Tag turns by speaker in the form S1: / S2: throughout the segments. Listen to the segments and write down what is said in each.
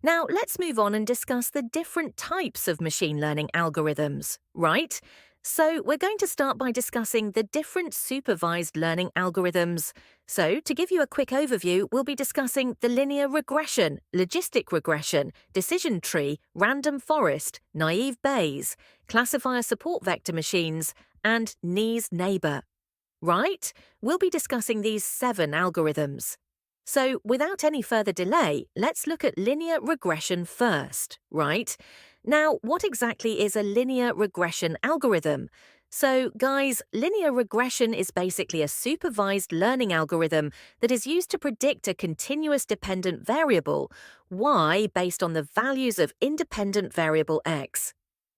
S1: Now, let's move on and discuss the different types of machine learning algorithms, right? So, we're going to start by discussing the different supervised learning algorithms. So, to give you a quick overview, we'll be discussing the linear regression, logistic regression, decision tree, random forest, naive Bayes, classifier support vector machines, and Nee's neighbor. Right? We'll be discussing these 7 algorithms. So, without any further delay, let's look at linear regression first, right? Now, what exactly is a linear regression algorithm? So, guys, linear regression is basically a supervised learning algorithm that is used to predict a continuous dependent variable, y, based on the values of independent variable x.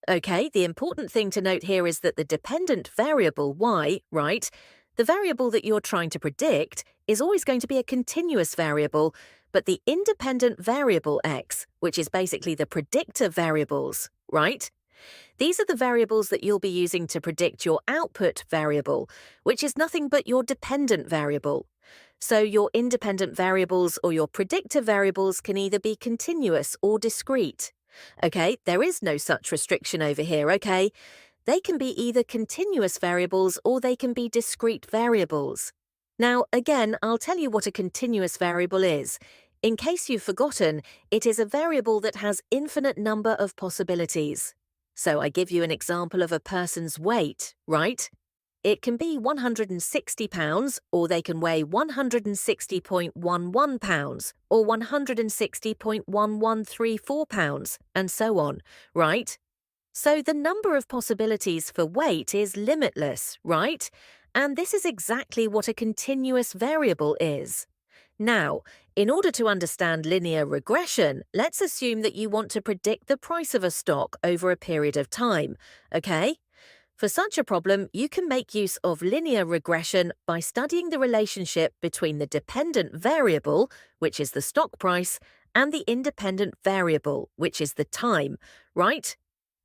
S1: Okay, the important thing to note here is that the dependent variable y, right, the variable that you're trying to predict is always going to be a continuous variable, but the independent variable x, which is basically the predictor variables, right? These are the variables that you'll be using to predict your output variable, which is nothing but your dependent variable. So your independent variables or your predictor variables can either be continuous or discrete. Okay, there is no such restriction over here, okay? They can be either continuous variables or they can be discrete variables. Now, again, I'll tell you what a continuous variable is. In case you've forgotten, it is a variable that has infinite number of possibilities. So I give you an example of a person's weight, right? It can be 160 pounds, or they can weigh 160.11 pounds, or 160.1134 pounds, and so on, right? So the number of possibilities for weight is limitless, right? And this is exactly what a continuous variable is. Now, in order to understand linear regression, let's assume that you want to predict the price of a stock over a period of time, okay? For such a problem, you can make use of linear regression by studying the relationship between the dependent variable, which is the stock price, and the independent variable, which is the time, right?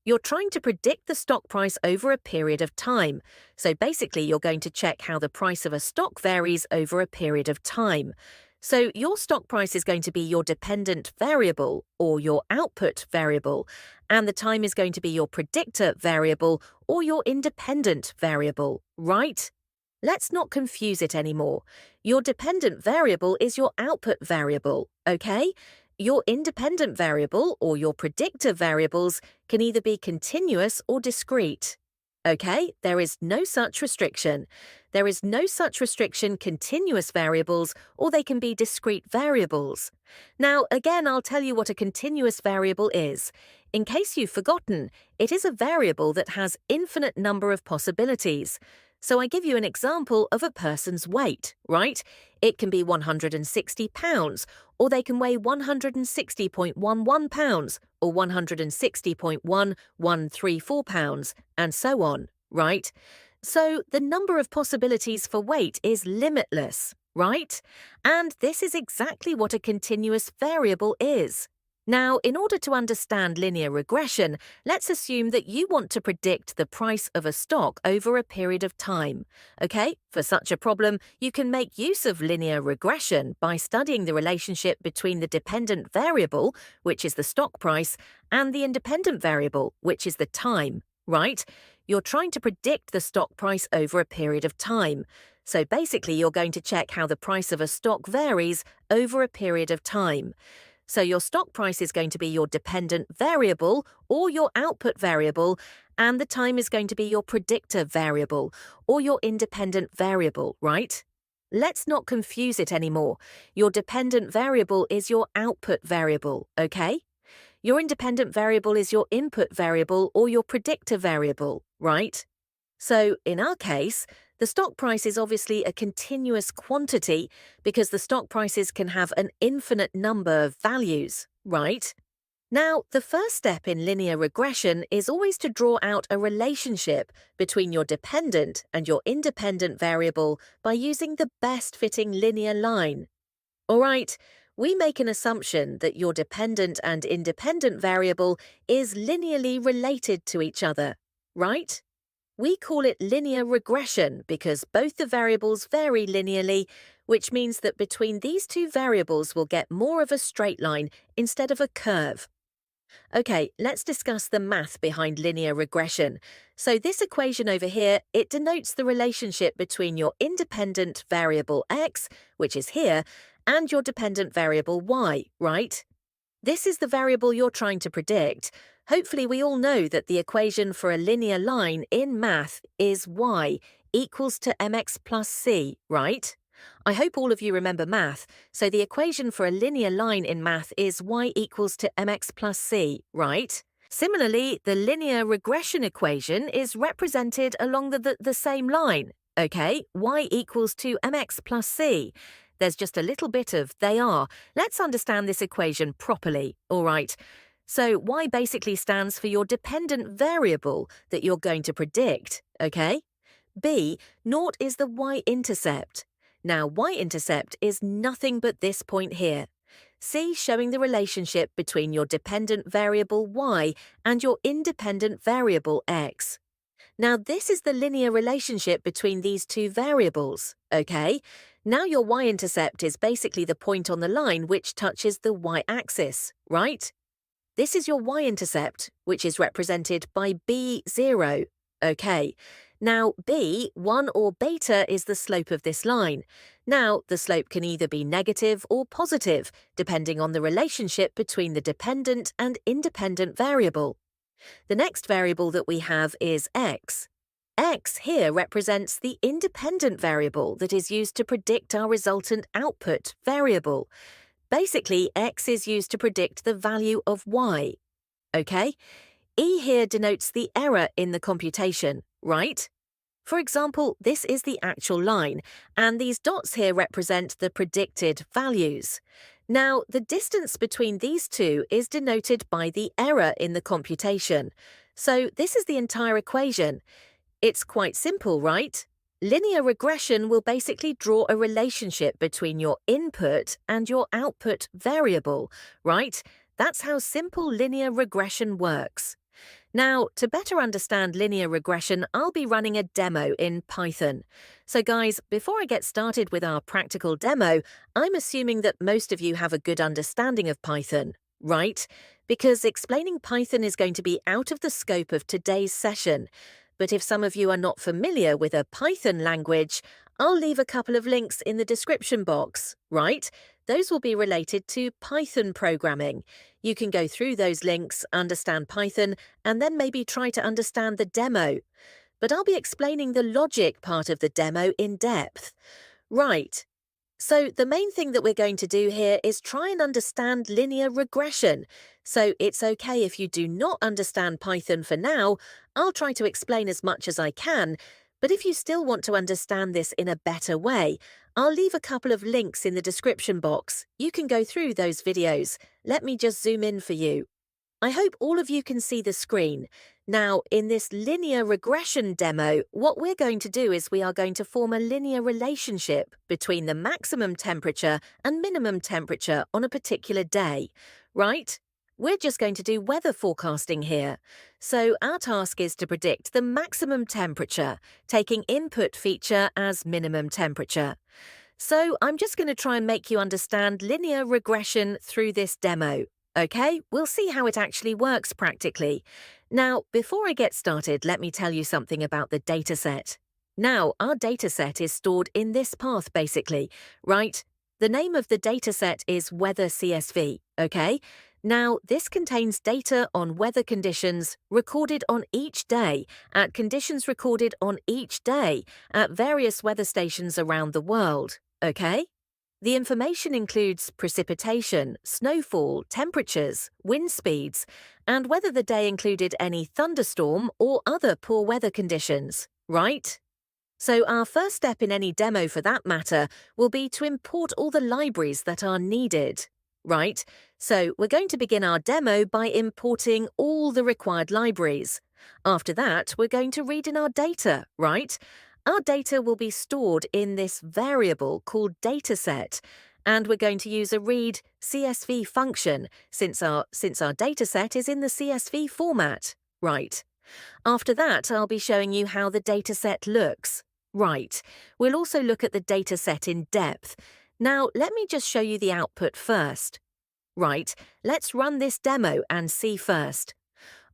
S1: You're trying to predict the stock price over a period of time. So basically, you're going to check how the price of a stock varies over a period of time. So your stock price is going to be your dependent variable or your output variable, and the time is going to be your predictor variable or your independent variable, right? Let's not confuse it anymore. Your dependent variable is your output variable, okay? Your independent variable or your predictor variables can either be continuous or discrete. Okay, there is no such restriction. There is no such restriction continuous variables, or they can be discrete variables. Now, again, I'll tell you what a continuous variable is. In case you've forgotten, it is a variable that has infinite number of possibilities. So I give you an example of a person's weight, right? It can be 160 pounds, or they can weigh 160.11 pounds, or 160.1134 pounds, and so on, right? So the number of possibilities for weight is limitless, right? And this is exactly what a continuous variable is. Now, in order to understand linear regression, let's assume that you want to predict the price of a stock over a period of time. Okay, for such a problem, you can make use of linear regression by studying the relationship between the dependent variable, which is the stock price, and the independent variable, which is the time, right? You're trying to predict the stock price over a period of time. So basically, you're going to check how the price of a stock varies over a period of time. So your stock price is going to be your dependent variable or your output variable, and the time is going to be your predictor variable or your independent variable, right? Let's not confuse it anymore. Your dependent variable is your output variable, okay? Your independent variable is your input variable or your predictor variable, right? So, in our case, the stock price is obviously a continuous quantity because the stock prices can have an infinite number of values, right? Now, the first step in linear regression is always to draw out a relationship between your dependent and your independent variable by using the best fitting linear line. All right, we make an assumption that your dependent and independent variable is linearly related to each other, right? We call it linear regression because both the variables vary linearly, which means that between these two variables we'll get more of a straight line instead of a curve. Okay, let's discuss the math behind linear regression. So this equation over here, it denotes the relationship between your independent variable x, which is here, and your dependent variable y, right? This is the variable you're trying to predict. Hopefully we all know that the equation for a linear line in math is y equals to mx plus c, right? I hope all of you remember math, so the equation for a linear line in math is y equals to mx plus c, right? Similarly, the linear regression equation is represented along the same line, okay? Y equals to mx plus c. There's just a little bit of they are. Let's understand this equation properly, all right? So y basically stands for your dependent variable that you're going to predict, okay? B, naught is the y-intercept. Now, y-intercept is nothing but this point here. C showing the relationship between your dependent variable y and your independent variable x. Now, this is the linear relationship between these two variables, okay? Now your y-intercept is basically the point on the line which touches the y-axis, right? This is your y-intercept, which is represented by b0, okay? Now, b, 1 or beta, is the slope of this line. Now, the slope can either be negative or positive, depending on the relationship between the dependent and independent variable. The next variable that we have is x. X here represents the independent variable that is used to predict our resultant output variable. Basically, x is used to predict the value of y. Okay? E here denotes the error in the computation, right? For example, this is the actual line, and these dots here represent the predicted values. Now, the distance between these two is denoted by the error in the computation. So this is the entire equation. It's quite simple, right? Linear regression will basically draw a relationship between your input and your output variable, right? That's how simple linear regression works. Now, to better understand linear regression, I'll be running a demo in Python. So guys, before I get started with our practical demo, I'm assuming that most of you have a good understanding of Python, right? Because explaining Python is going to be out of the scope of today's session. But if some of you are not familiar with a Python language, I'll leave a couple of links in the description box, right? Those will be related to Python programming. You can go through those links, understand Python, and then maybe try to understand the demo. But I'll be explaining the logic part of the demo in depth. Right. So the main thing that we're going to do here is try and understand linear regression. So it's okay if you do not understand Python for now. I'll try to explain as much as I can. But if you still want to understand this in a better way, I'll leave a couple of links in the description box. You can go through those videos. Let me just zoom in for you. I hope all of you can see the screen. Now, in this linear regression demo, what we're going to do is we are going to form a linear relationship between the maximum temperature and minimum temperature on a particular day, right? We're just going to do weather forecasting here. So our task is to predict the maximum temperature, taking input feature as minimum temperature. So I'm just going to try and make you understand linear regression through this demo. Okay, we'll see how it actually works practically. Now, before I get started, let me tell you something about the dataset. Now, our dataset is stored in this path basically, right? The name of the dataset is weather CSV, okay? Now, this contains data on weather conditions recorded on each day, at conditions recorded on each day, at various weather stations around the world, okay? The information includes precipitation, snowfall, temperatures, wind speeds, and whether the day included any thunderstorm or other poor weather conditions, right? So our first step in any demo for that matter will be to import all the libraries that are needed, right? So we're going to begin our demo by importing all the required libraries. After that, we're going to read in our data, right? Our data will be stored in this variable called dataset, and we're going to use a read CSV function since our dataset is in the CSV format, right? After that, I'll be showing you how the dataset looks. Right, we'll also look at the dataset in depth. Now, let me just show you the output first. Right, let's run this demo and see first.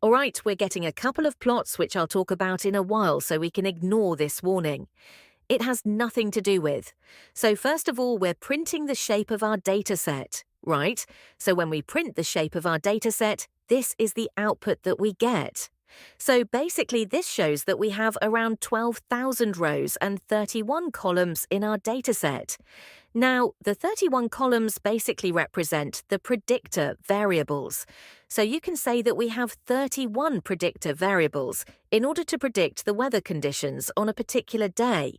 S1: All right, we're getting a couple of plots which I'll talk about in a while, so we can ignore this warning. It has nothing to do with. So first of all, we're printing the shape of our dataset, right? So when we print the shape of our dataset, this is the output that we get. So basically, this shows that we have around 12,000 rows and 31 columns in our dataset. Now, the 31 columns basically represent the predictor variables. So you can say that we have 31 predictor variables in order to predict the weather conditions on a particular day.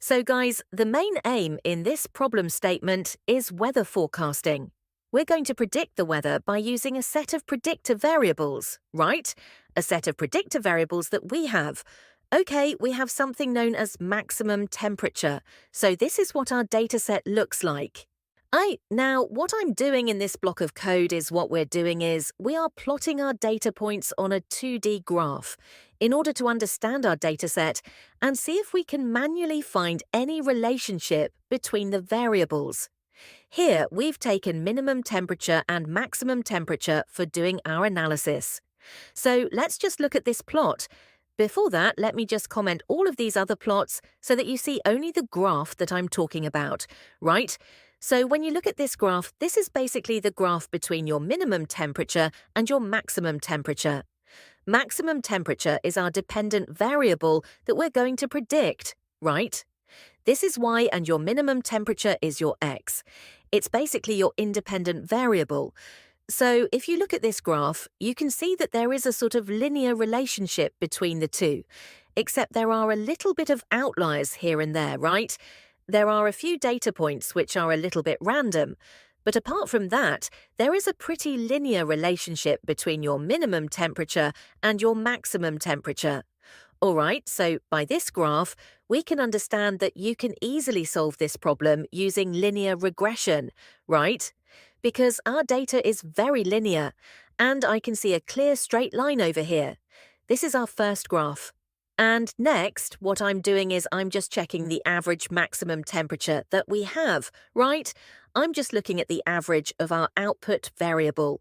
S1: So guys, the main aim in this problem statement is weather forecasting. We're going to predict the weather by using a set of predictor variables, right? A set of predictor variables that we have. Okay, we have something known as maximum temperature. So this is what our dataset looks like. Now, what I'm doing in this block of code is we are plotting our data points on a 2D graph in order to understand our dataset and see if we can manually find any relationship between the variables. Here, we've taken minimum temperature and maximum temperature for doing our analysis. So let's just look at this plot. Before that, let me just comment all of these other plots so that you see only the graph that I'm talking about, right? So when you look at this graph, this is basically the graph between your minimum temperature and your maximum temperature. Maximum temperature is our dependent variable that we're going to predict, right? This is y and your minimum temperature is your x. It's basically your independent variable. So if you look at this graph, you can see that there is a sort of linear relationship between the two, except there are a little bit of outliers here and there, right? There are a few data points which are a little bit random, but apart from that, there is a pretty linear relationship between your minimum temperature and your maximum temperature. All right, so by this graph, we can understand that you can easily solve this problem using linear regression, right? Because our data is very linear, and I can see a clear straight line over here. This is our first graph. And next, what I'm doing is I'm just checking the average maximum temperature that we have, right? I'm just looking at the average of our output variable.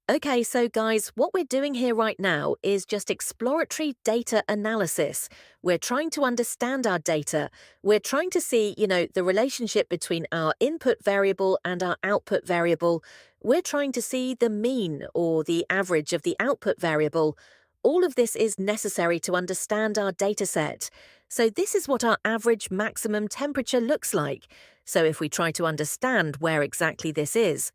S1: Okay, so guys, what we're doing here right now is just exploratory data analysis. We're trying to understand our data. We're trying to see, the relationship between our input variable and our output variable. We're trying to see the mean or the average of the output variable. All of this is necessary to understand our data set. So this is what our average maximum temperature looks like. So if we try to understand where exactly this is.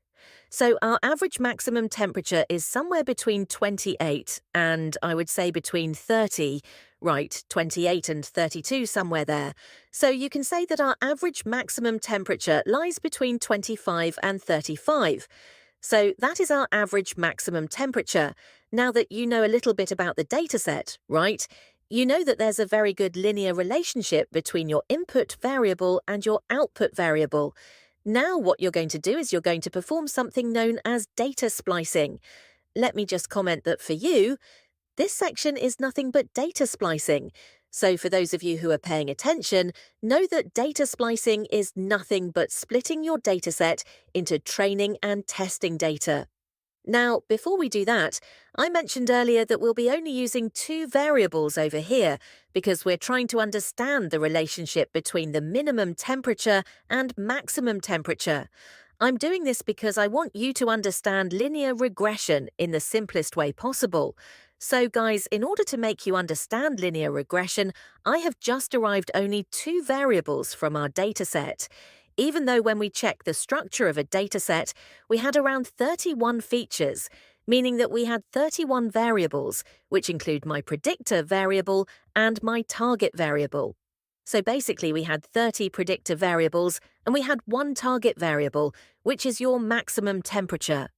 S1: So our average maximum temperature is somewhere between 28 and I would say between 30, right, 28 and 32, somewhere there. So you can say that our average maximum temperature lies between 25 and 35. So that is our average maximum temperature. Now that you know a little bit about the dataset, right, you know that there's a very good linear relationship between your input variable and your output variable. Now what you're going to do is you're going to perform something known as data splicing. Let me just comment that for you, this section is nothing but data splicing. So for those of you who are paying attention, know that data splicing is nothing but splitting your dataset into training and testing data. Now, before we do that, I mentioned earlier that we'll be only using two variables over here because we're trying to understand the relationship between the minimum temperature and maximum temperature. I'm doing this because I want you to understand linear regression in the simplest way possible. So guys, in order to make you understand linear regression, I have just derived only two variables from our dataset. Even though when we check the structure of a dataset, we had around 31 features, meaning that we had 31 variables, which include my predictor variable and my target variable. So basically we had 30 predictor variables and we had one target variable, which is your maximum temperature,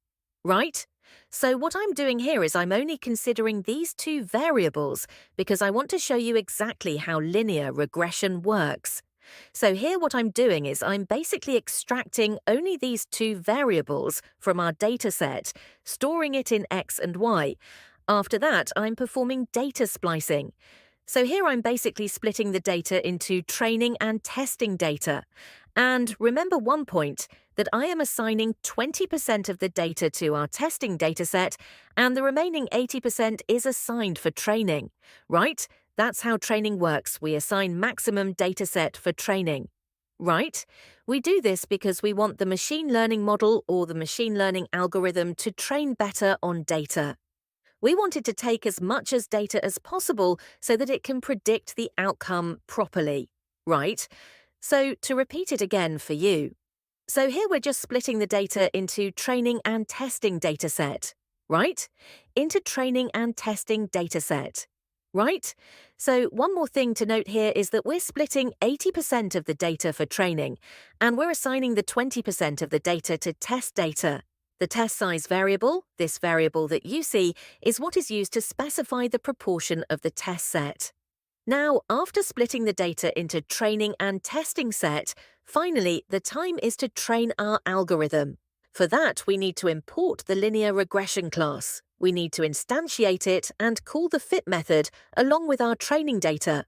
S1: right? So what I'm doing here is I'm only considering these two variables because I want to show you exactly how linear regression works. So here what I'm doing is I'm basically extracting only these two variables from our dataset, storing it in X and Y. After that, I'm performing data splicing. So here I'm basically splitting the data into training and testing data. And remember one point, that I am assigning 20% of the data to our testing dataset, and the remaining 80% is assigned for training, right? That's how training works. We assign maximum dataset for training, right? We do this because we want the machine learning model or the machine learning algorithm to train better on data. We want it to take as much as data as possible so that it can predict the outcome properly, right? So to repeat it again for you. So here we're just splitting the data into training and testing dataset, right? Into training and testing dataset, right? So one more thing to note here is that we're splitting 80% of the data for training, and we're assigning the 20% of the data to test data. The test size variable, this variable that you see, is what is used to specify the proportion of the test set. Now, after splitting the data into training and testing set, finally, the time is to train our algorithm. For that, we need to import the linear regression class. We need to instantiate it and call the fit method along with our training data.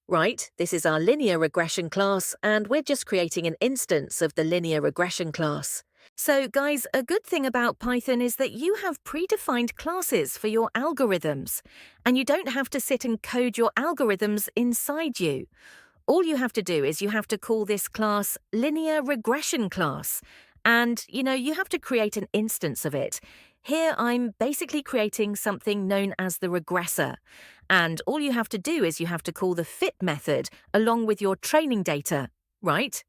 S1: Right, this is our linear regression class, and we're just creating an instance of the linear regression class. So guys, a good thing about Python is that you have predefined classes for your algorithms, and you don't have to sit and code your algorithms inside you. All you have to do is you have to call this class linear regression class, and you have to create an instance of it. Here I'm basically creating something known as the regressor, and all you have to do is you have to call the fit method along with your training data, right?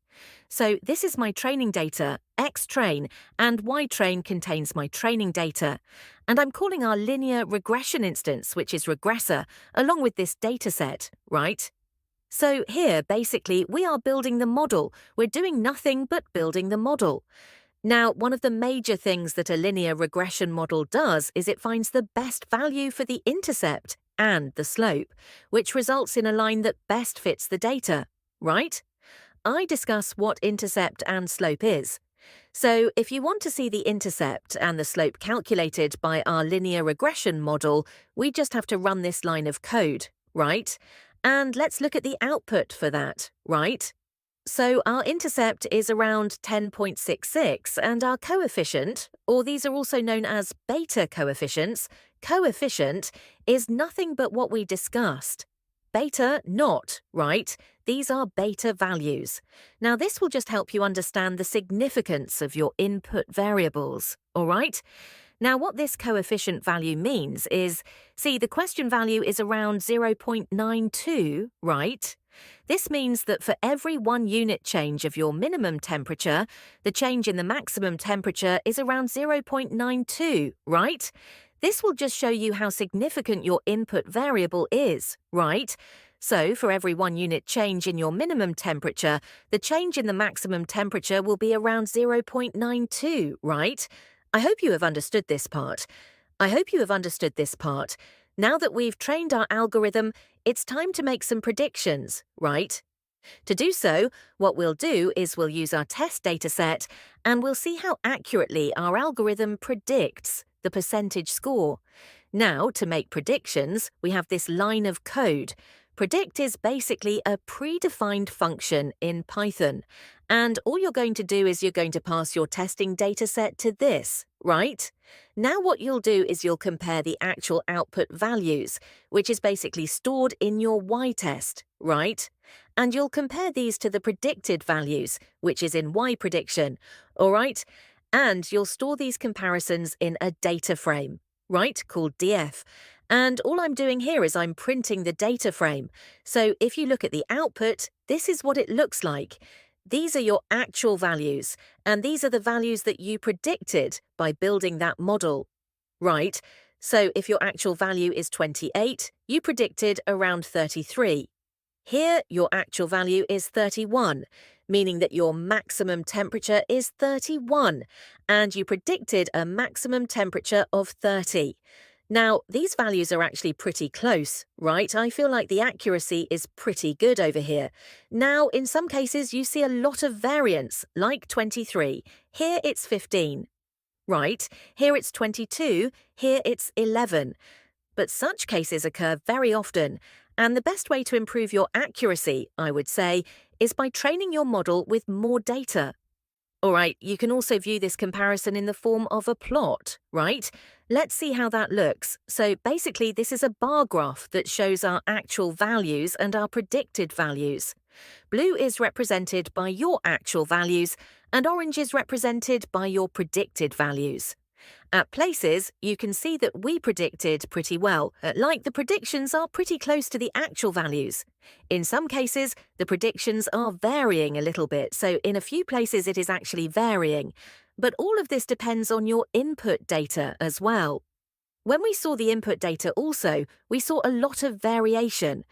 S1: So this is my training data, xtrain, and ytrain contains my training data. And I'm calling our linear regression instance, which is regressor, along with this dataset, right? So here, basically, we are building the model. We're doing nothing but building the model. Now, one of the major things that a linear regression model does is it finds the best value for the intercept and the slope, which results in a line that best fits the data, right? I discuss what intercept and slope is. So if you want to see the intercept and the slope calculated by our linear regression model, we just have to run this line of code, right? And let's look at the output for that, right? So our intercept is around 10.66, and our coefficient, or these are also known as beta coefficients, coefficient is nothing but what we discussed. Beta not, right? These are beta values. Now this will just help you understand the significance of your input variables, all right? Now what this coefficient value means is, see, the question value is around 0.92, right? This means that for every 1 unit change of your minimum temperature, the change in the maximum temperature is around 0.92, right? This will just show you how significant your input variable is, right? So for every 1 unit change in your minimum temperature, the change in the maximum temperature will be around 0.92, right? I hope you have understood this part. Now that we've trained our algorithm, it's time to make some predictions, right? To do so, what we'll do is we'll use our test dataset and we'll see how accurately our algorithm predicts the percentage score. Now, to make predictions, we have this line of code. Predict is basically a predefined function in Python. And all you're going to do is you're going to pass your testing dataset to this, right? Now what you'll do is you'll compare the actual output values, which is basically stored in your y-test, right? And you'll compare these to the predicted values, which is in y-prediction, all right? And you'll store these comparisons in a data frame, right, called df. And all I'm doing here is I'm printing the data frame. So if you look at the output, this is what it looks like. These are your actual values, and these are the values that you predicted by building that model, right? So if your actual value is 28, you predicted around 33. Here, your actual value is 31, meaning that your maximum temperature is 31, and you predicted a maximum temperature of 30. Now, these values are actually pretty close, right? I feel like the accuracy is pretty good over here. Now, in some cases, you see a lot of variance, like 23. Here it's 15, right? Here it's 22. Here it's 11. But such cases occur very often, and the best way to improve your accuracy, I would say, is by training your model with more data. Alright, you can also view this comparison in the form of a plot, right? Let's see how that looks. So basically, this is a bar graph that shows our actual values and our predicted values. Blue is represented by your actual values, and orange is represented by your predicted values. At places, you can see that we predicted pretty well, like the predictions are pretty close to the actual values. In some cases, the predictions are varying a little bit, so in a few places it is actually varying. But all of this depends on your input data as well. When we saw the input data also, we saw a lot of variation.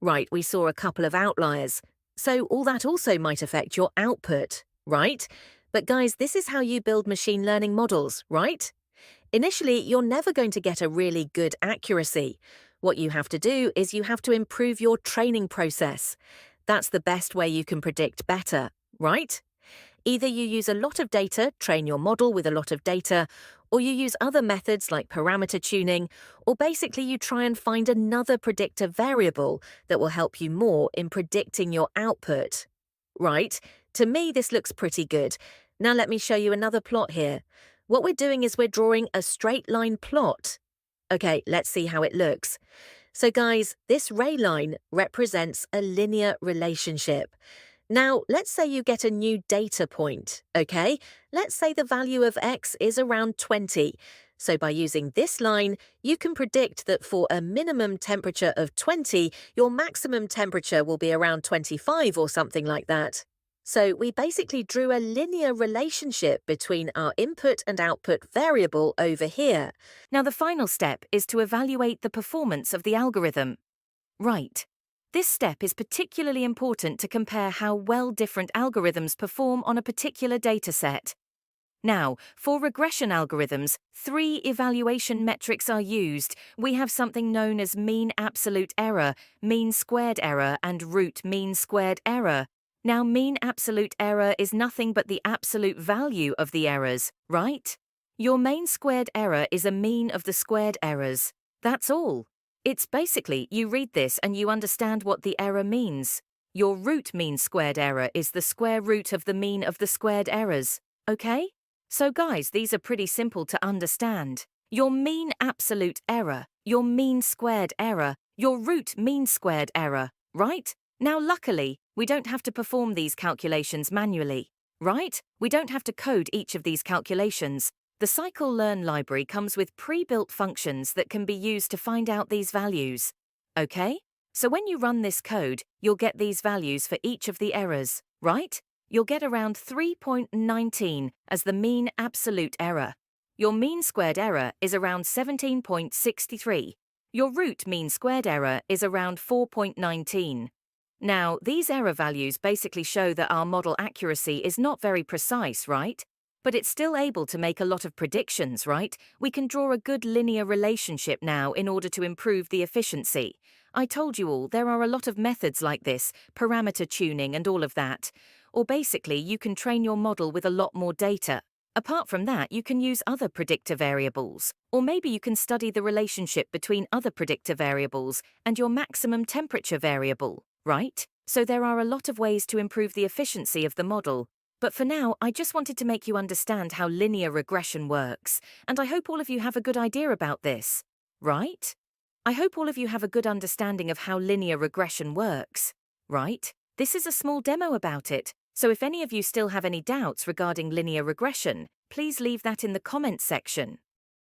S1: Right, we saw a couple of outliers. So all that also might affect your output, right? But guys, this is how you build machine learning models, right? Initially, you're never going to get a really good accuracy. What you have to do is you have to improve your training process. That's the best way you can predict better, right? Either you use a lot of data, train your model with a lot of data, or you use other methods like parameter tuning, or basically you try and find another predictor variable that will help you more in predicting your output. Right? To me, this looks pretty good. Now let me show you another plot here. What we're doing is we're drawing a straight line plot. Okay, let's see how it looks. So guys, this ray line represents a linear relationship. Now, let's say you get a new data point, okay? Let's say the value of x is around 20. So by using this line, you can predict that for a minimum temperature of 20, your maximum temperature will be around 25 or something like that. So we basically drew a linear relationship between our input and output variable over here. Now the final step is to evaluate the performance of the algorithm. Right. This step is particularly important to compare how well different algorithms perform on a particular dataset. Now, for regression algorithms, 3 evaluation metrics are used. We have something known as mean absolute error, mean squared error, and root mean squared error. Now, mean absolute error is nothing but the absolute value of the errors, right? Your mean squared error is a mean of the squared errors. That's all. It's basically, you read this and you understand what the error means. Your root mean squared error is the square root of the mean of the squared errors, okay? So guys, these are pretty simple to understand. Your mean absolute error, your mean squared error, your root mean squared error, right? Now luckily, we don't have to perform these calculations manually, right? We don't have to code each of these calculations. The scikit-learn library comes with pre-built functions that can be used to find out these values. Okay? So when you run this code, you'll get these values for each of the errors, right? You'll get around 3.19 as the mean absolute error. Your mean squared error is around 17.63. Your root mean squared error is around 4.19. Now, these error values basically show that our model accuracy is not very precise, right? But it's still able to make a lot of predictions, right? We can draw a good linear relationship now in order to improve the efficiency. I told you all, there are a lot of methods like this, parameter tuning and all of that. Or basically, you can train your model with a lot more data. Apart from that, you can use other predictor variables. Or maybe you can study the relationship between other predictor variables and your maximum temperature variable, right? So there are a lot of ways to improve the efficiency of the model. But for now, I just wanted to make you understand how linear regression works, and I hope all of you have a good idea about this, right? I hope all of you have a good understanding of how linear regression works, right? This is a small demo about it, so if any of you still have any doubts regarding linear regression, please leave that in the comments section.